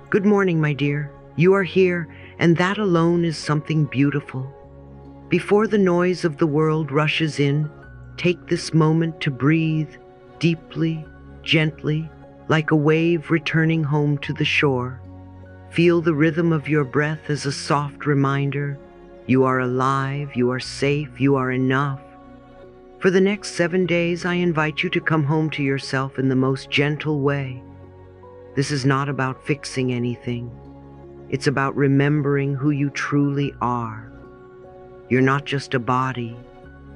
Good morning, my dear. You are here, and that alone is something beautiful. Before the noise of the world rushes in, take this moment to breathe deeply, gently, like a wave returning home to the shore. Feel the rhythm of your breath as a soft reminder. You are alive, you are safe, you are enough. For the next 7 days, I invite you to come home to yourself in the most gentle way. This is not about fixing anything. It's about remembering who you truly are. You're not just a body.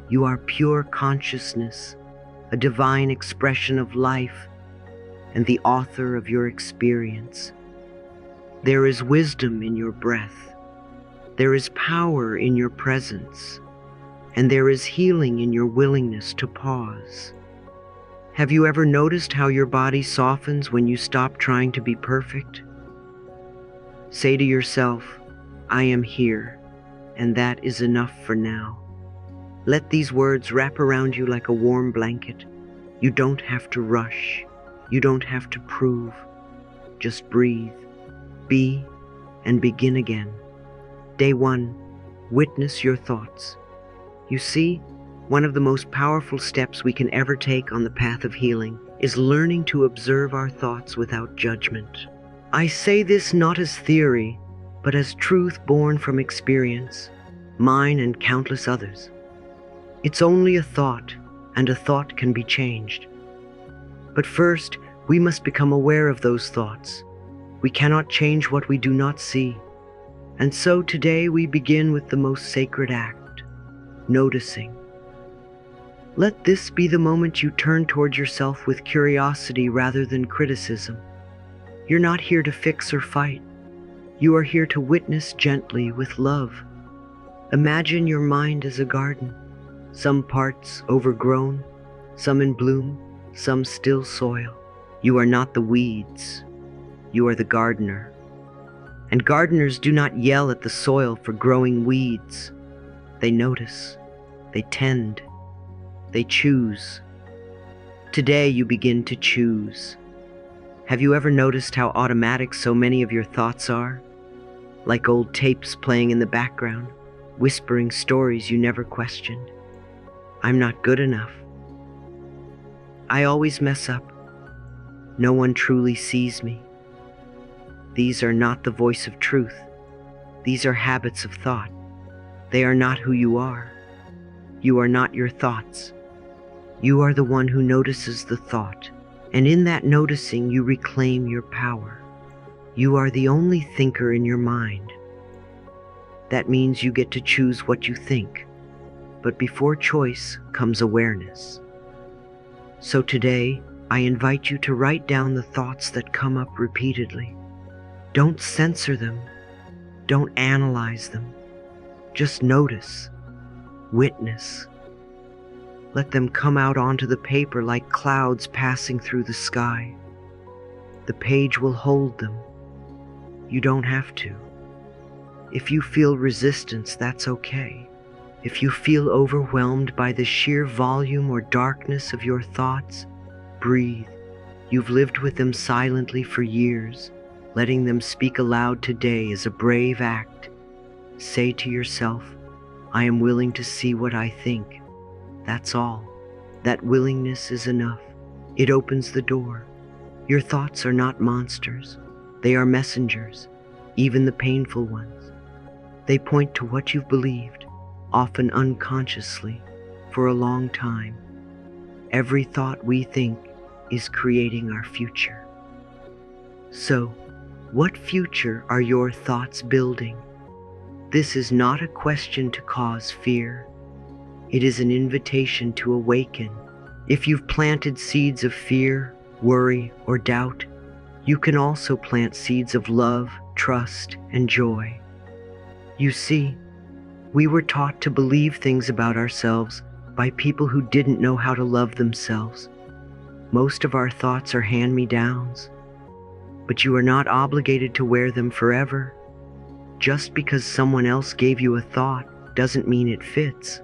You are pure consciousness, a divine expression of life, and the author of your experience. There is wisdom in your breath. There is power in your presence. And there is healing in your willingness to pause. Have you ever noticed how your body softens when you stop trying to be perfect? Say to yourself, I am here, and that is enough for now. Let these words wrap around you like a warm blanket. You don't have to rush. You don't have to prove. Just breathe, be, and begin again. Day 1, witness your thoughts. You see, one of the most powerful steps we can ever take on the path of healing is learning to observe our thoughts without judgment. I say this not as theory, but as truth born from experience, mine and countless others. It's only a thought, and a thought can be changed. But first, we must become aware of those thoughts. We cannot change what we do not see. And so today we begin with the most sacred act. Noticing. Let this be the moment you turn toward yourself with curiosity rather than criticism. You're not here to fix or fight. You are here to witness gently with love. Imagine your mind as a garden, some parts overgrown, some in bloom, some still soil. You are not the weeds. You are the gardener. And gardeners do not yell at the soil for growing weeds. They notice, they tend, they choose. Today you begin to choose. Have you ever noticed how automatic so many of your thoughts are? Like old tapes playing in the background, whispering stories you never questioned. I'm not good enough. I always mess up. No one truly sees me. These are not the voice of truth. These are habits of thought. They are not who you are. You are not your thoughts. You are the one who notices the thought, and in that noticing you reclaim your power. You are the only thinker in your mind. That means you get to choose what you think, but before choice comes awareness. So today, I invite you to write down the thoughts that come up repeatedly. Don't censor them. Don't analyze them. Just notice, witness. Let them come out onto the paper like clouds passing through the sky. The page will hold them. You don't have to. If you feel resistance, that's okay. If you feel overwhelmed by the sheer volume or darkness of your thoughts, breathe. You've lived with them silently for years. Letting them speak aloud today is a brave act. Say to yourself, I am willing to see what I think. That's all. That willingness is enough. It opens the door. Your thoughts are not monsters. They are messengers, even the painful ones. They point to what you've believed, often unconsciously, for a long time. Every thought we think is creating our future. So, what future are your thoughts building? This is not a question to cause fear. It is an invitation to awaken. If you've planted seeds of fear, worry, or doubt, you can also plant seeds of love, trust, and joy. You see, we were taught to believe things about ourselves by people who didn't know how to love themselves. Most of our thoughts are hand-me-downs, but you are not obligated to wear them forever. Just because someone else gave you a thought doesn't mean it fits.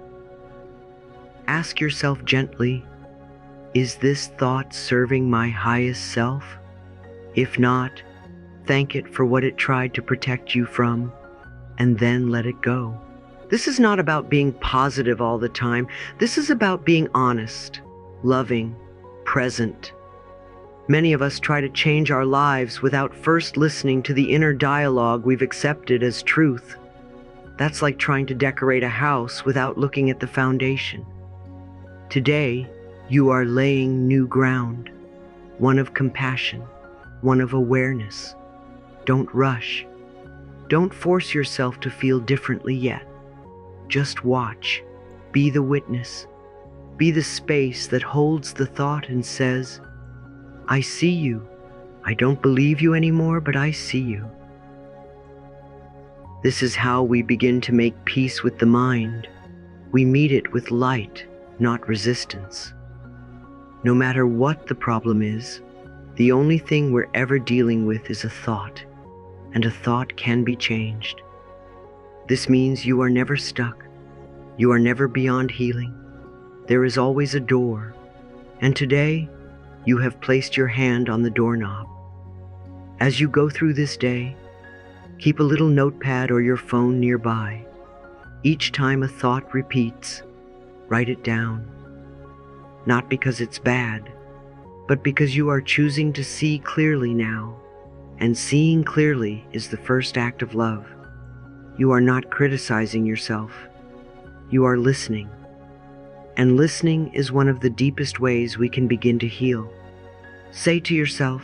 Ask yourself gently, is this thought serving my highest self? If not, thank it for what it tried to protect you from, and then let it go. This is not about being positive all the time. This is about being honest, loving, present. Many of us try to change our lives without first listening to the inner dialogue we've accepted as truth. That's like trying to decorate a house without looking at the foundation. Today, you are laying new ground, one of compassion, one of awareness. Don't rush. Don't force yourself to feel differently yet. Just watch. Be the witness. Be the space that holds the thought and says, I see you. I don't believe you anymore, but I see you. This is how we begin to make peace with the mind. We meet it with light, not resistance. No matter what the problem is, the only thing we're ever dealing with is a thought, and a thought can be changed. This means you are never stuck. You are never beyond healing. There is always a door, and today, you have placed your hand on the doorknob. As you go through this day, keep a little notepad or your phone nearby. Each time a thought repeats, write it down. Not because it's bad, but because you are choosing to see clearly now, and seeing clearly is the first act of love. You are not criticizing yourself. You are listening. And listening is one of the deepest ways we can begin to heal. Say to yourself,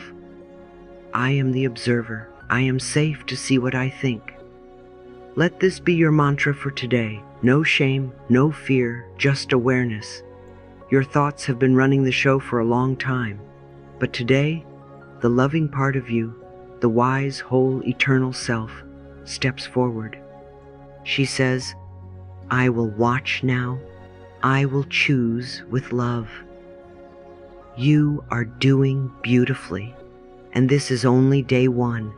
I am the observer. I am safe to see what I think. Let this be your mantra for today. No shame, no fear, just awareness. Your thoughts have been running the show for a long time, but today, the loving part of you, the wise, whole, eternal self, steps forward. She says, I will watch now. I will choose with love. You are doing beautifully, and this is only day one.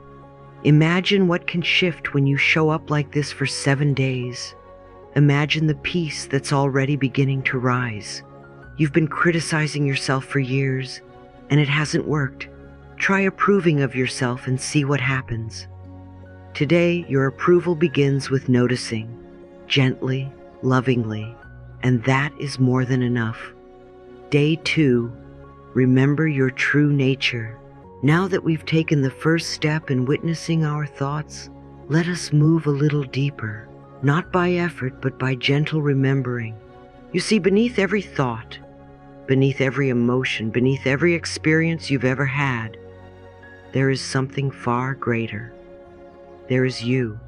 Imagine what can shift when you show up like this for 7 days. Imagine the peace that's already beginning to rise. You've been criticizing yourself for years, and it hasn't worked. Try approving of yourself and see what happens. Today, your approval begins with noticing, gently, lovingly, and that is more than enough. Day 2, remember your true nature. Now that we've taken the first step in witnessing our thoughts, let us move a little deeper, not by effort, but by gentle remembering. You see, beneath every thought, beneath every emotion, beneath every experience you've ever had, there is something far greater. There is you.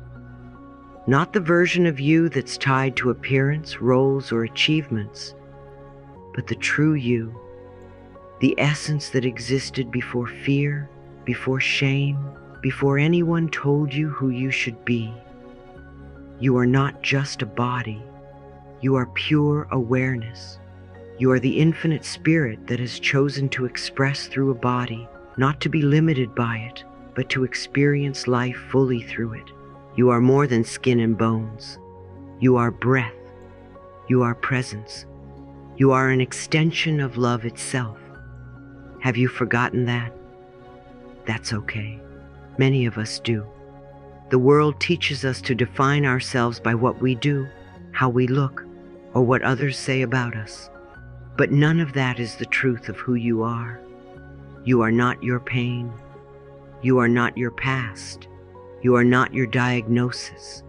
Not the version of you that's tied to appearance, roles, or achievements, but the true you, the essence that existed before fear, before shame, before anyone told you who you should be. You are not just a body. You are pure awareness. You are the infinite spirit that has chosen to express through a body, not to be limited by it, but to experience life fully through it. You are more than skin and bones. You are breath. You are presence. You are an extension of love itself. Have you forgotten that? That's okay. Many of us do. The world teaches us to define ourselves by what we do, how we look, or what others say about us. But none of that is the truth of who you are. You are not your pain. You are not your past. You are not your diagnosis.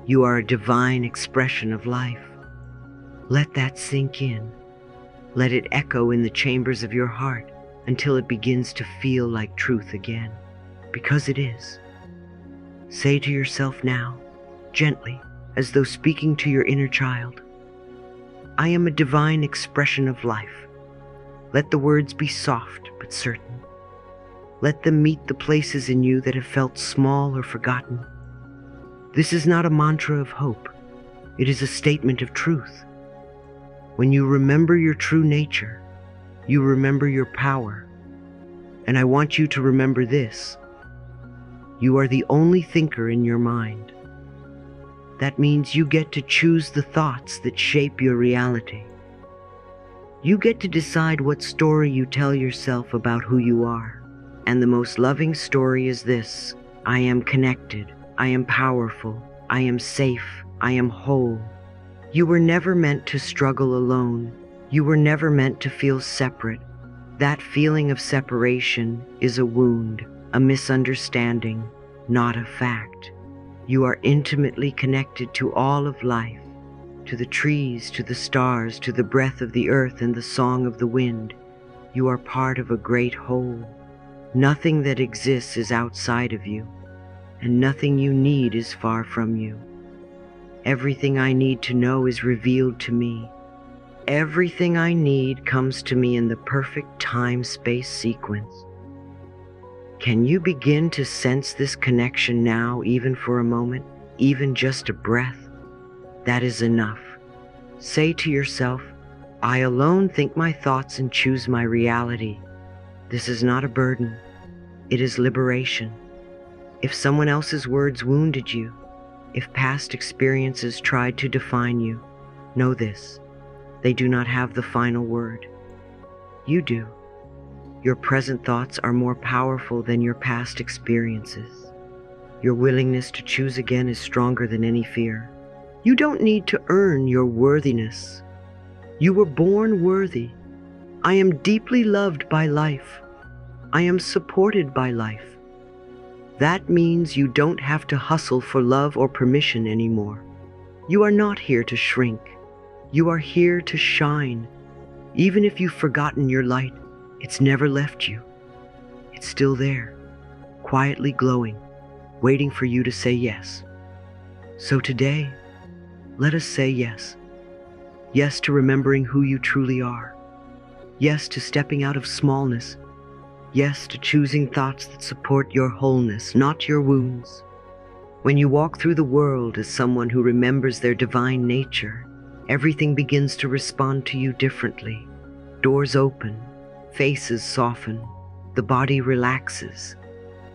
You are a divine expression of life. Let that sink in. Let it echo in the chambers of your heart until it begins to feel like truth again, because it is. Say to yourself now, gently, as though speaking to your inner child, I am a divine expression of life. Let the words be soft but certain. Let them meet the places in you that have felt small or forgotten. This is not a mantra of hope. It is a statement of truth. When you remember your true nature, you remember your power. And I want you to remember this. You are the only thinker in your mind. That means you get to choose the thoughts that shape your reality. You get to decide what story you tell yourself about who you are. And the most loving story is this: I am connected, I am powerful, I am safe, I am whole. You were never meant to struggle alone. You were never meant to feel separate. That feeling of separation is a wound, a misunderstanding, not a fact. You are intimately connected to all of life, to the trees, to the stars, to the breath of the earth and the song of the wind. You are part of a great whole. Nothing that exists is outside of you, and nothing you need is far from you. Everything I need to know is revealed to me. Everything I need comes to me in the perfect time-space sequence. Can you begin to sense this connection now, even for a moment, even just a breath? That is enough. Say to yourself, I alone think my thoughts and choose my reality. This is not a burden. It is liberation. If someone else's words wounded you, if past experiences tried to define you, know this: they do not have the final word. You do. Your present thoughts are more powerful than your past experiences. Your willingness to choose again is stronger than any fear. You don't need to earn your worthiness. You were born worthy. I am deeply loved by life. I am supported by life. That means you don't have to hustle for love or permission anymore. You are not here to shrink. You are here to shine. Even if you've forgotten your light, it's never left you. It's still there, quietly glowing, waiting for you to say yes. So today, let us say yes. Yes to remembering who you truly are. Yes to stepping out of smallness. Yes to choosing thoughts that support your wholeness, not your wounds. When you walk through the world as someone who remembers their divine nature, everything begins to respond to you differently. Doors open, faces soften, the body relaxes,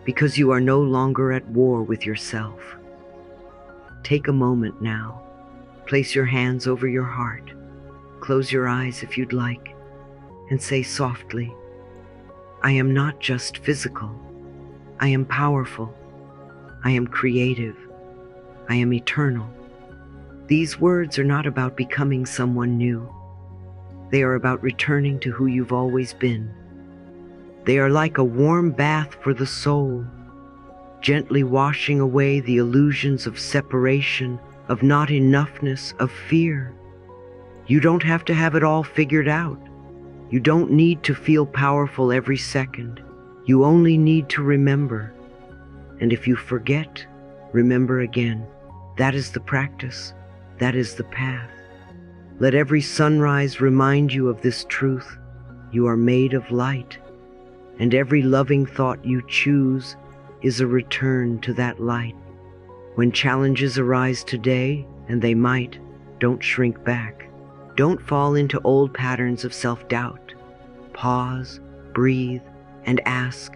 because you are no longer at war with yourself. Take a moment now. Place your hands over your heart. Close your eyes if you'd like, and say softly, I am not just physical. I am powerful. I am creative. I am eternal. These words are not about becoming someone new. They are about returning to who you've always been. They are like a warm bath for the soul, gently washing away the illusions of separation, of not enoughness, of fear. You don't have to have it all figured out. You don't need to feel powerful every second. You only need to remember. And if you forget, remember again. That is the practice. That is the path. Let every sunrise remind you of this truth. You are made of light, and every loving thought you choose is a return to that light. When challenges arise today, and they might, don't shrink back. Don't fall into old patterns of self-doubt. Pause, breathe, and ask,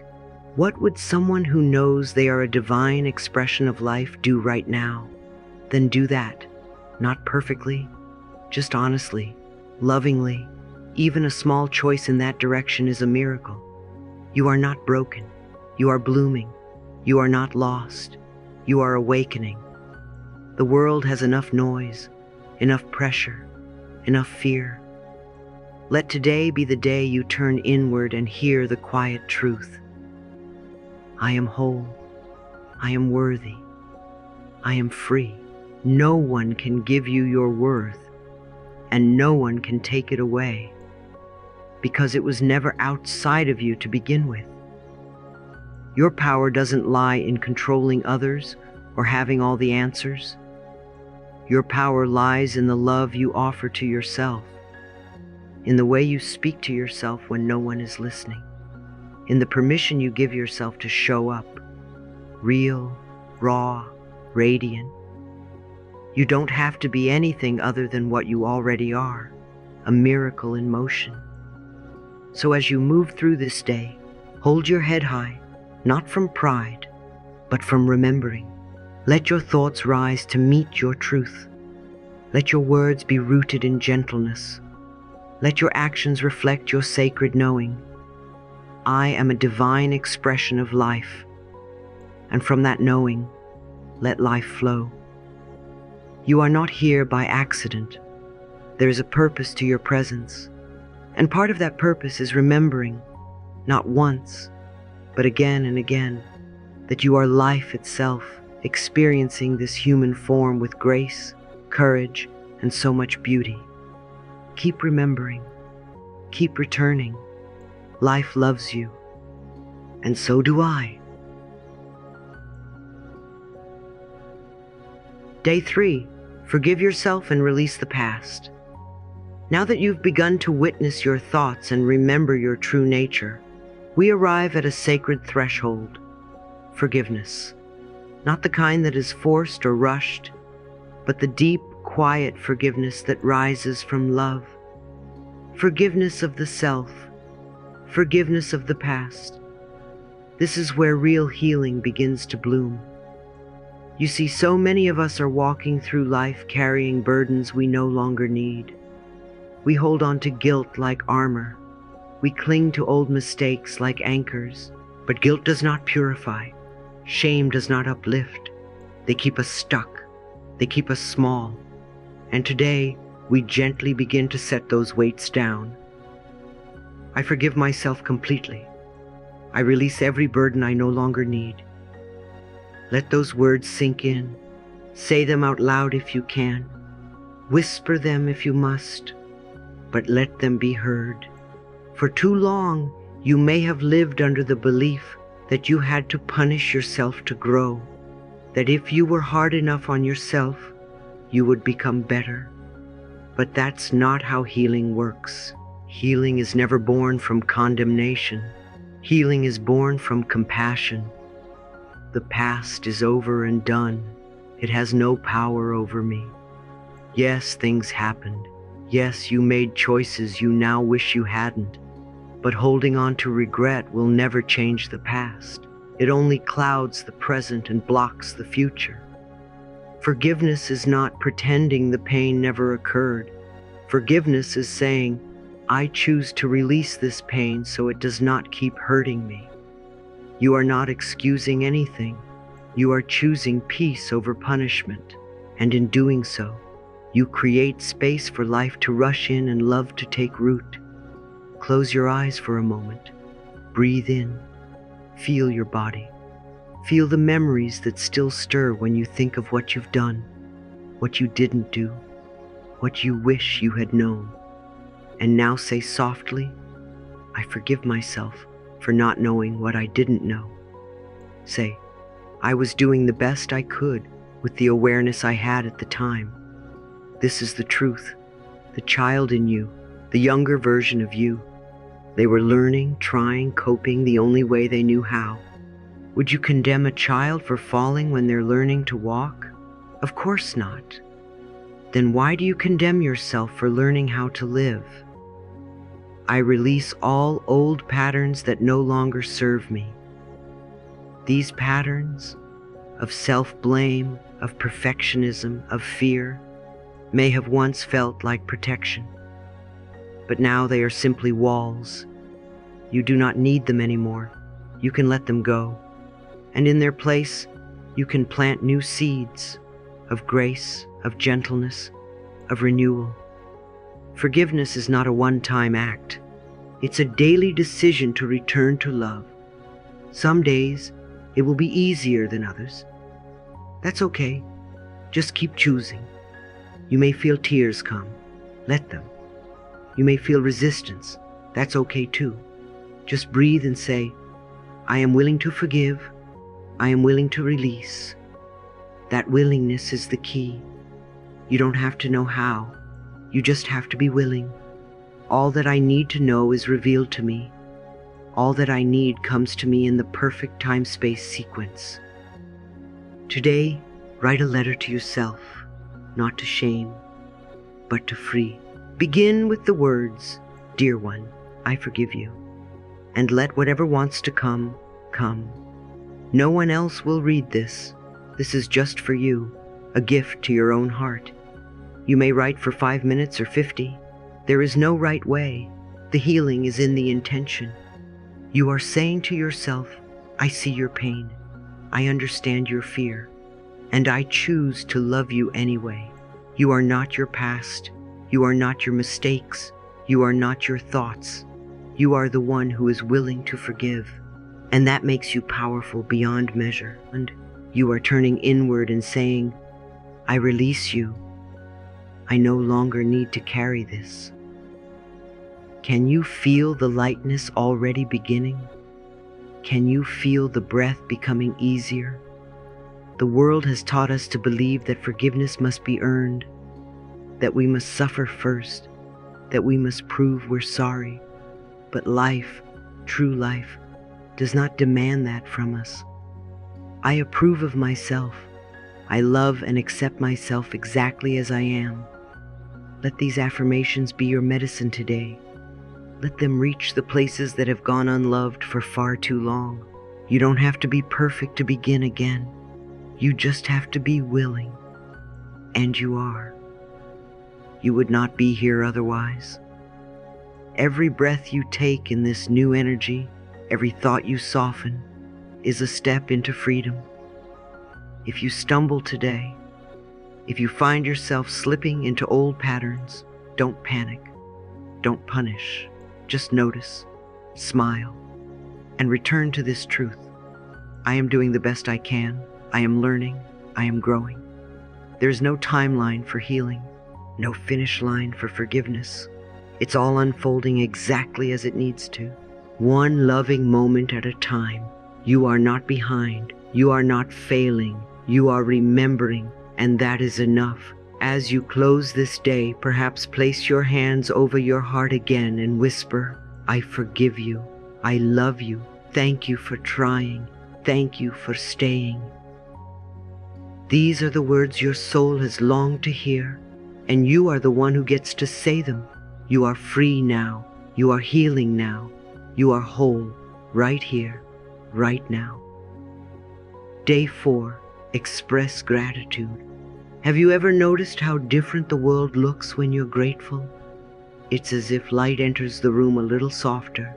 what would someone who knows they are a divine expression of life do right now? Then do that. Not perfectly, just honestly, lovingly. Even a small choice in that direction is a miracle. You are not broken. You are blooming. You are not lost. You are awakening. The world has enough noise, enough pressure, enough fear. Let today be the day you turn inward and hear the quiet truth. I am whole. I am worthy. I am free. No one can give you your worth, and no one can take it away, because it was never outside of you to begin with. Your power doesn't lie in controlling others or having all the answers. Your power lies in the love you offer to yourself, in the way you speak to yourself when no one is listening, in the permission you give yourself to show up, real, raw, radiant. You don't have to be anything other than what you already are, a miracle in motion. So as you move through this day, hold your head high, not from pride, but from remembering. Let your thoughts rise to meet your truth. Let your words be rooted in gentleness. Let your actions reflect your sacred knowing. I am a divine expression of life. And from that knowing, let life flow. You are not here by accident. There is a purpose to your presence. And part of that purpose is remembering, not once, but again and again, that you are life itself, experiencing this human form with grace, courage, and so much beauty. Keep remembering. Keep returning. Life loves you. And so do I. Day 3. Forgive yourself and release the past. Now that you've begun to witness your thoughts and remember your true nature, we arrive at a sacred threshold. Forgiveness. Not the kind that is forced or rushed, but the deep, quiet forgiveness that rises from love. Forgiveness of the self. Forgiveness of the past. This is where real healing begins to bloom. You see, so many of us are walking through life carrying burdens we no longer need. We hold on to guilt like armor. We cling to old mistakes like anchors. But guilt does not purify. Shame does not uplift. They keep us stuck. They keep us small. And today, we gently begin to set those weights down. I forgive myself completely. I release every burden I no longer need. Let those words sink in. Say them out loud if you can. Whisper them if you must. But let them be heard. For too long, you may have lived under the belief that you had to punish yourself to grow, that if you were hard enough on yourself, you would become better. But that's not how healing works. Healing is never born from condemnation. Healing is born from compassion. The past is over and done. It has no power over me. Yes, things happened. Yes, you made choices you now wish you hadn't. But holding on to regret will never change the past. It only clouds the present and blocks the future. Forgiveness is not pretending the pain never occurred. Forgiveness is saying, I choose to release this pain so it does not keep hurting me. You are not excusing anything. You are choosing peace over punishment. And in doing so, you create space for life to rush in and love to take root. Close your eyes for a moment. Breathe in. Feel your body. Feel the memories that still stir when you think of what you've done, what you didn't do, what you wish you had known. And now say softly, I forgive myself for not knowing what I didn't know. Say, I was doing the best I could with the awareness I had at the time. This is the truth. The child in you, the younger version of you. They were learning, trying, coping the only way they knew how. Would you condemn a child for falling when they're learning to walk? Of course not. Then why do you condemn yourself for learning how to live? I release all old patterns that no longer serve me. These patterns of self-blame, of perfectionism, of fear, may have once felt like protection. But now they are simply walls. You do not need them anymore. You can let them go. And in their place, you can plant new seeds of grace, of gentleness, of renewal. Forgiveness is not a one-time act. It's a daily decision to return to love. Some days, it will be easier than others. That's okay. Just keep choosing. You may feel tears come. Let them. You may feel resistance. That's okay too. Just breathe and say, I am willing to forgive. I am willing to release. That willingness is the key. You don't have to know how. You just have to be willing. All that I need to know is revealed to me. All that I need comes to me in the perfect time-space sequence. Today, write a letter to yourself, not to shame, but to free. Begin with the words, Dear one, I forgive you. And let whatever wants to come, come. No one else will read this. This is just for you, a gift to your own heart. You may write for 5 minutes or 50. There is no right way. The healing is in the intention. You are saying to yourself, I see your pain, I understand your fear, and I choose to love you anyway. You are not your past, you are not your mistakes, you are not your thoughts. You are the one who is willing to forgive, and that makes you powerful beyond measure. And you are turning inward and saying, I release you. I no longer need to carry this. Can you feel the lightness already beginning? Can you feel the breath becoming easier? The world has taught us to believe that forgiveness must be earned, that we must suffer first, that we must prove we're sorry. But life, true life, does not demand that from us. I approve of myself. I love and accept myself exactly as I am. Let these affirmations be your medicine today. Let them reach the places that have gone unloved for far too long. You don't have to be perfect to begin again. You just have to be willing. And you are. You would not be here otherwise. Every breath you take in this new energy, every thought you soften, is a step into freedom. If you stumble today, if you find yourself slipping into old patterns, don't panic, don't punish, just notice, smile, and return to this truth. I am doing the best I can, I am learning, I am growing. There's no timeline for healing, no finish line for forgiveness. It's all unfolding exactly as it needs to, one loving moment at a time. You are not behind, you are not failing, you are remembering, and that is enough. As you close this day, perhaps place your hands over your heart again and whisper, I forgive you, I love you, thank you for trying, thank you for staying. These are the words your soul has longed to hear, and you are the one who gets to say them. You are free now, you are healing now, you are whole, right here, right now. Day 4, express gratitude. Have you ever noticed how different the world looks when you're grateful? It's as if light enters the room a little softer,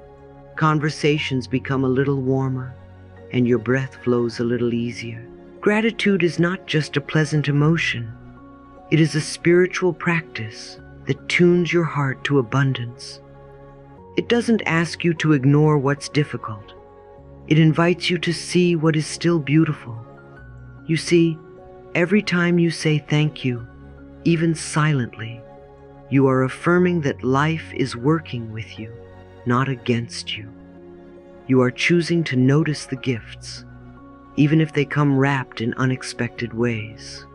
conversations become a little warmer, and your breath flows a little easier. Gratitude is not just a pleasant emotion. It is a spiritual practice that tunes your heart to abundance. It doesn't ask you to ignore what's difficult. It invites you to see what is still beautiful. You see, every time you say thank you, even silently, you are affirming that life is working with you, not against you. You are choosing to notice the gifts, even if they come wrapped in unexpected ways.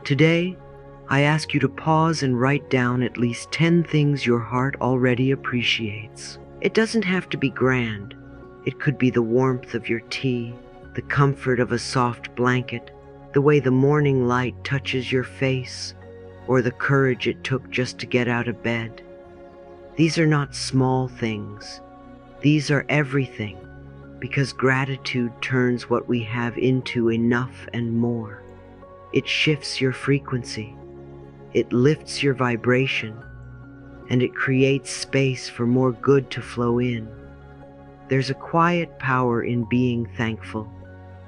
Today, I ask you to pause and write down at least 10 things your heart already appreciates. It doesn't have to be grand. It could be the warmth of your tea, the comfort of a soft blanket, the way the morning light touches your face, or the courage it took just to get out of bed. These are not small things. These are everything, because gratitude turns what we have into enough and more. It shifts your frequency. It lifts your vibration, and it creates space for more good to flow in. There's a quiet power in being thankful,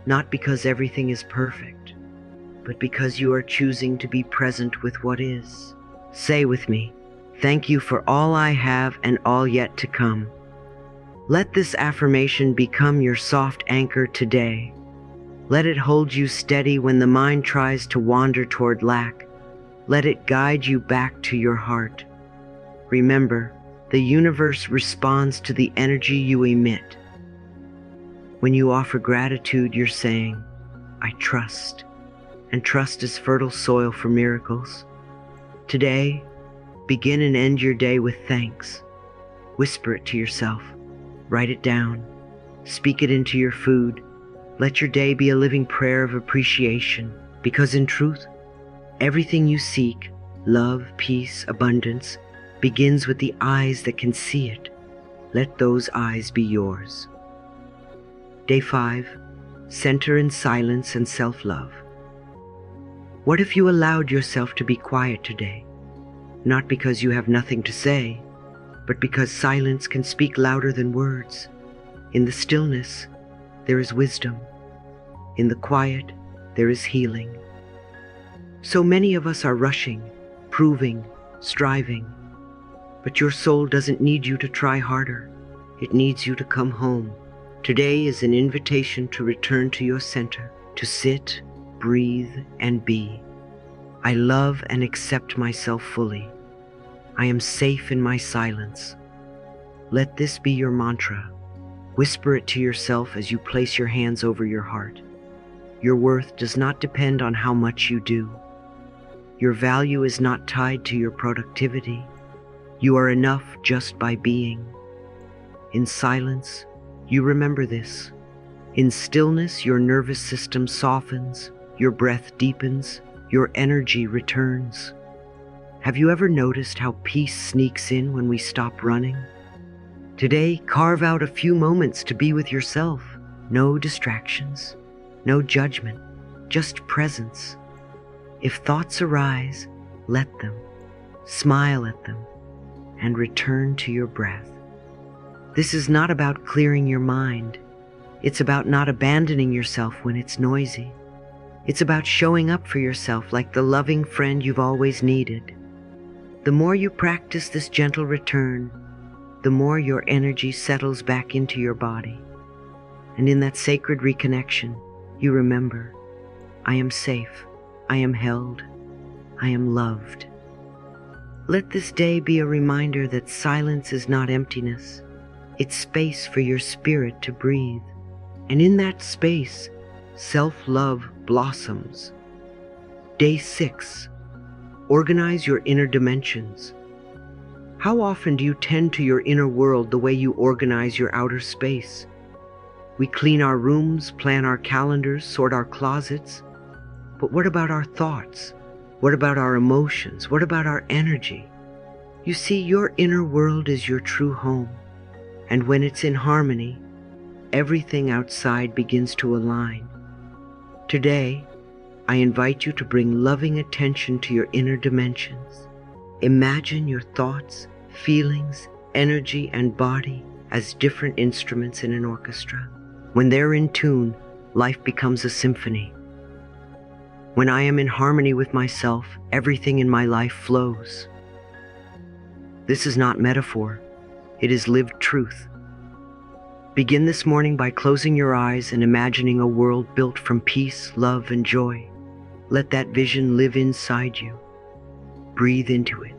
not because everything is perfect, but because you are choosing to be present with what is. Say with me, thank you for all I have and all yet to come. Let this affirmation become your soft anchor today. Let it hold you steady when the mind tries to wander toward lack. Let it guide you back to your heart. Remember, the universe responds to the energy you emit. When you offer gratitude, you're saying, I trust. And trust is fertile soil for miracles. Today, begin and end your day with thanks. Whisper it to yourself. Write it down. Speak it into your food. Let your day be a living prayer of appreciation, because in truth, everything you seek, love, peace, abundance, begins with the eyes that can see it. Let those eyes be yours. Day 5, center in silence and self-love. What if you allowed yourself to be quiet today? Not because you have nothing to say, but because silence can speak louder than words. In the stillness, there is wisdom. In the quiet, there is healing. So many of us are rushing, proving, striving. But your soul doesn't need you to try harder. It needs you to come home. Today is an invitation to return to your center, to sit, breathe, and be. I love and accept myself fully. I am safe in my silence. Let this be your mantra. Whisper it to yourself as you place your hands over your heart. Your worth does not depend on how much you do. Your value is not tied to your productivity. You are enough just by being. In silence, you remember this. In stillness, your nervous system softens, your breath deepens, your energy returns. Have you ever noticed how peace sneaks in when we stop running? Today, carve out a few moments to be with yourself. No distractions, no judgment, just presence. If thoughts arise, let them. Smile at them and return to your breath. This is not about clearing your mind. It's about not abandoning yourself when it's noisy. It's about showing up for yourself like the loving friend you've always needed. The more you practice this gentle return, the more your energy settles back into your body. And in that sacred reconnection, you remember, I am safe, I am held, I am loved. Let this day be a reminder that silence is not emptiness. It's space for your spirit to breathe. And in that space, self-love blossoms. Day 6. Organize your inner dimensions. How often do you tend to your inner world the way you organize your outer space? We clean our rooms, plan our calendars, sort our closets. But what about our thoughts? What about our emotions? What about our energy? You see, your inner world is your true home. And when it's in harmony, everything outside begins to align. Today, I invite you to bring loving attention to your inner dimensions. Imagine your thoughts, feelings, energy, and body as different instruments in an orchestra. When they're in tune, life becomes a symphony. When I am in harmony with myself, everything in my life flows. This is not metaphor. It is lived truth. Begin this morning by closing your eyes and imagining a world built from peace, love, and joy. Let that vision live inside you. Breathe into it.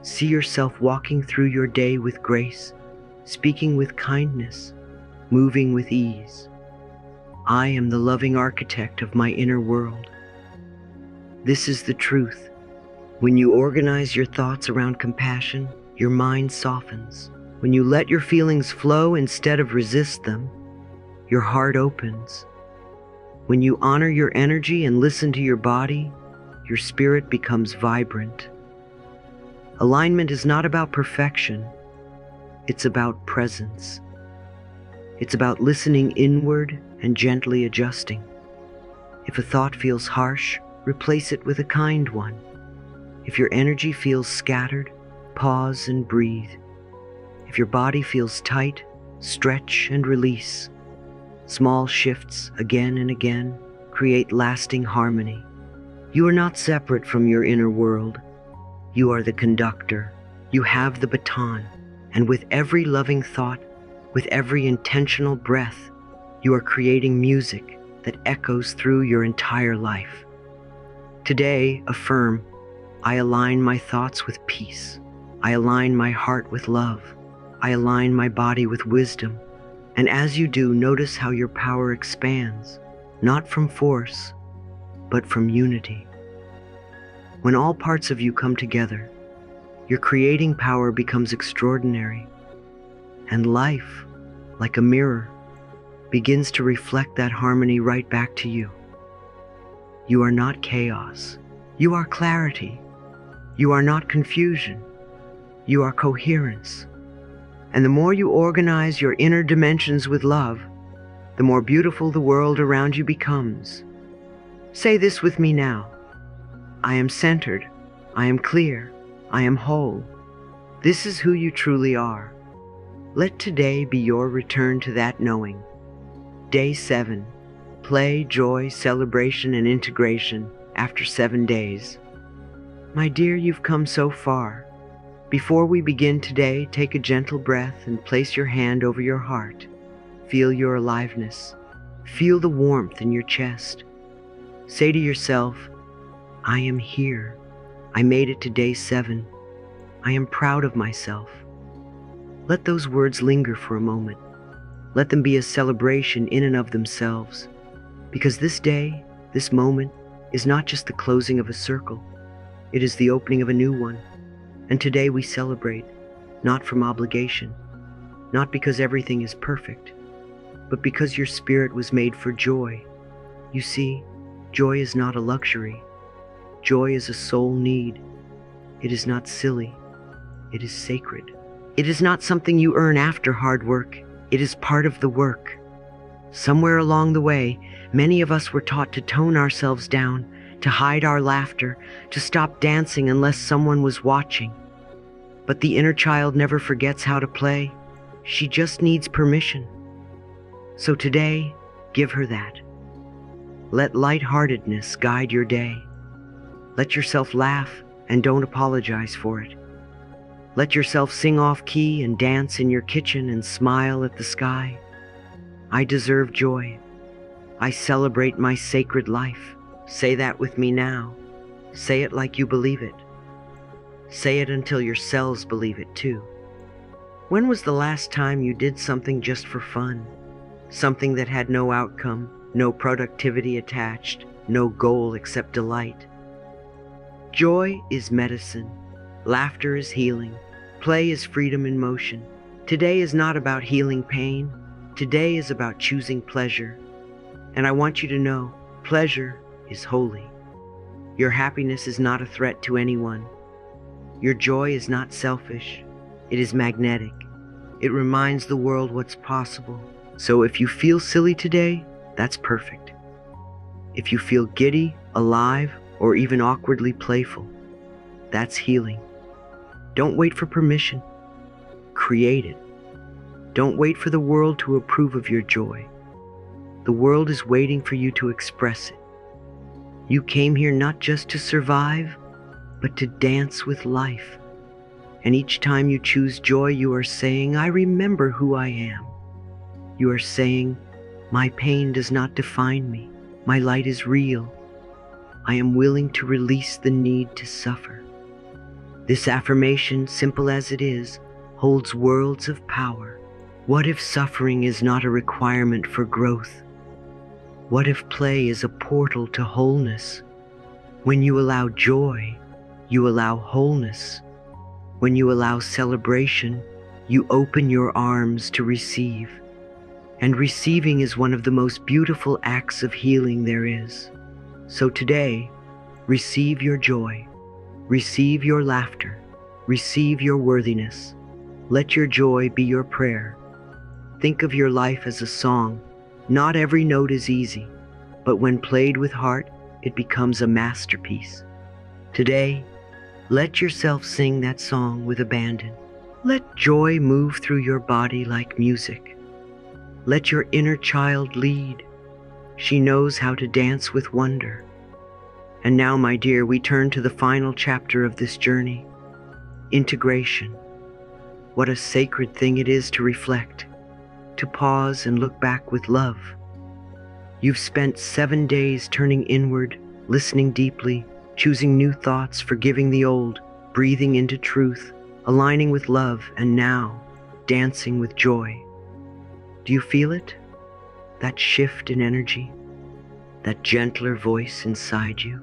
See yourself walking through your day with grace, speaking with kindness, moving with ease. I am the loving architect of my inner world. This is the truth. When you organize your thoughts around compassion, your mind softens. When you let your feelings flow instead of resist them, your heart opens. When you honor your energy and listen to your body, your spirit becomes vibrant. Alignment is not about perfection. It's about presence. It's about listening inward and gently adjusting. If a thought feels harsh, replace it with a kind one. If your energy feels scattered, pause and breathe. If your body feels tight, stretch and release. Small shifts again and again create lasting harmony. You are not separate from your inner world. You are the conductor. You have the baton. And with every loving thought, with every intentional breath, you are creating music that echoes through your entire life. Today, affirm, I align my thoughts with peace. I align my heart with love. I align my body with wisdom. And as you do, notice how your power expands, not from force, but from unity. When all parts of you come together, your creating power becomes extraordinary, and life, like a mirror, begins to reflect that harmony right back to you. You are not chaos. You are clarity. You are not confusion. You are coherence. And the more you organize your inner dimensions with love, the more beautiful the world around you becomes. Say this with me now. I am centered. I am clear. I am whole. This is who you truly are. Let today be your return to that knowing. Day 7. Play, joy, celebration, and integration after 7 days. My dear, you've come so far. Before we begin today, take a gentle breath and place your hand over your heart. Feel your aliveness. Feel the warmth in your chest. Say to yourself, I am here. I made it to day 7. I am proud of myself. Let those words linger for a moment. Let them be a celebration in and of themselves. Because this day, this moment, is not just the closing of a circle. It is the opening of a new one. And today we celebrate, not from obligation, not because everything is perfect, but because your spirit was made for joy. You see, joy is not a luxury. Joy is a soul need. It is not silly. It is sacred. It is not something you earn after hard work. It is part of the work. Somewhere along the way, many of us were taught to tone ourselves down, to hide our laughter, to stop dancing unless someone was watching. But the inner child never forgets how to play. She just needs permission. So today, give her that. Let lightheartedness guide your day. Let yourself laugh and don't apologize for it. Let yourself sing off key and dance in your kitchen and smile at the sky. I deserve joy. I celebrate my sacred life. Say that with me now. Say it like you believe it. Say it until your cells believe it too. When was the last time you did something just for fun? Something that had no outcome, no productivity attached, no goal except delight. Joy is medicine. Laughter is healing. Play is freedom in motion. Today is not about healing pain. Today is about choosing pleasure. And I want you to know, pleasure is holy. Your happiness is not a threat to anyone. Your joy is not selfish. It is magnetic. It reminds the world what's possible. So if you feel silly today, that's perfect. If you feel giddy, alive, or even awkwardly playful, that's healing. Don't wait for permission. Create it. Don't wait for the world to approve of your joy. The world is waiting for you to express it. You came here not just to survive, but to dance with life. And each time you choose joy, you are saying, I remember who I am. You are saying, my pain does not define me. My light is real. I am willing to release the need to suffer. This affirmation, simple as it is, holds worlds of power. What if suffering is not a requirement for growth? What if play is a portal to wholeness? When you allow joy, you allow wholeness. When you allow celebration, you open your arms to receive. And receiving is one of the most beautiful acts of healing there is. So today, receive your joy, receive your laughter, receive your worthiness. Let your joy be your prayer. Think of your life as a song. Not every note is easy, but when played with heart, it becomes a masterpiece. Today, let yourself sing that song with abandon. Let joy move through your body like music. Let your inner child lead. She knows how to dance with wonder. And now, my dear, we turn to the final chapter of this journey, integration. What a sacred thing it is to reflect, to pause and look back with love. You've spent 7 days turning inward, listening deeply, choosing new thoughts, forgiving the old, breathing into truth, aligning with love, and now, dancing with joy. Do you feel it? That shift in energy? That gentler voice inside you?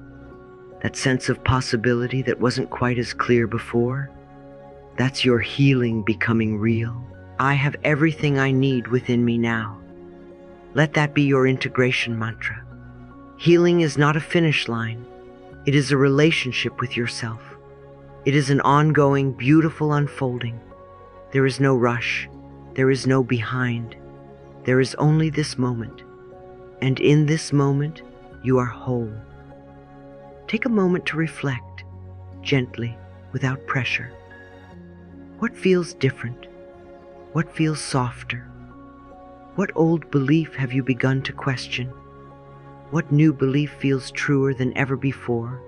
That sense of possibility that wasn't quite as clear before? That's your healing becoming real. I have everything I need within me now. Let that be your integration mantra. Healing is not a finish line. It is a relationship with yourself. It is an ongoing, beautiful unfolding. There is no rush. There is no behind. There is only this moment. And in this moment, you are whole. Take a moment to reflect, gently, without pressure. What feels different? What feels softer? What old belief have you begun to question? What new belief feels truer than ever before?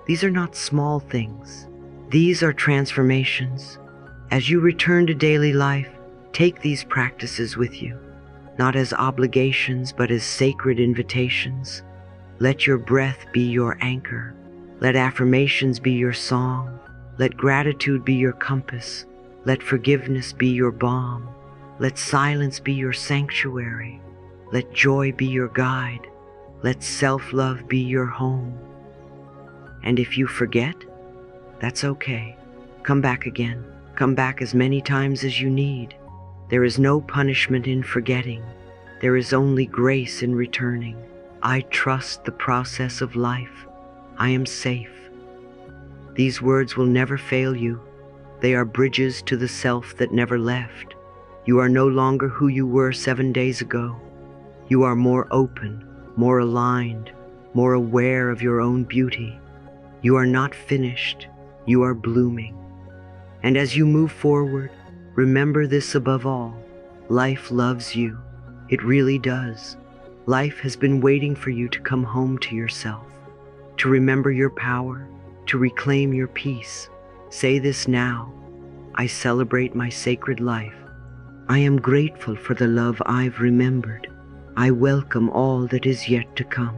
These are not small things. These are transformations. As you return to daily life, take these practices with you, not as obligations, but as sacred invitations. Let your breath be your anchor. Let affirmations be your song. Let gratitude be your compass. Let forgiveness be your balm. Let silence be your sanctuary. Let joy be your guide. Let self-love be your home. And if you forget, that's okay. Come back again. Come back as many times as you need. There is no punishment in forgetting. There is only grace in returning. I trust the process of life. I am safe. These words will never fail you. They are bridges to the self that never left. You are no longer who you were 7 days ago. You are more open, more aligned, more aware of your own beauty. You are not finished. You are blooming. And as you move forward, remember this above all. Life loves you. It really does. Life has been waiting for you to come home to yourself, to remember your power, to reclaim your peace. Say this now. I celebrate my sacred life. I am grateful for the love I've remembered. I welcome all that is yet to come.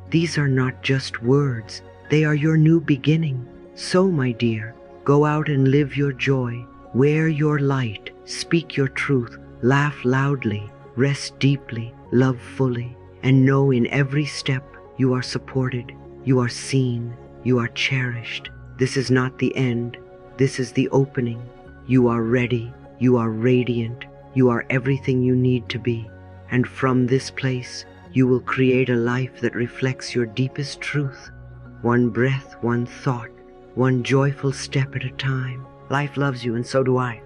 These are not just words. They are your new beginning. So, my dear, go out and live your joy. Wear your light. Speak your truth. Laugh loudly. Rest deeply. Love fully. And know in every step you are supported. You are seen. You are cherished. This is not the end. This is the opening. You are ready. You are radiant. You are everything you need to be. And from this place, you will create a life that reflects your deepest truth. One breath, one thought, one joyful step at a time. Life loves you, and so do I.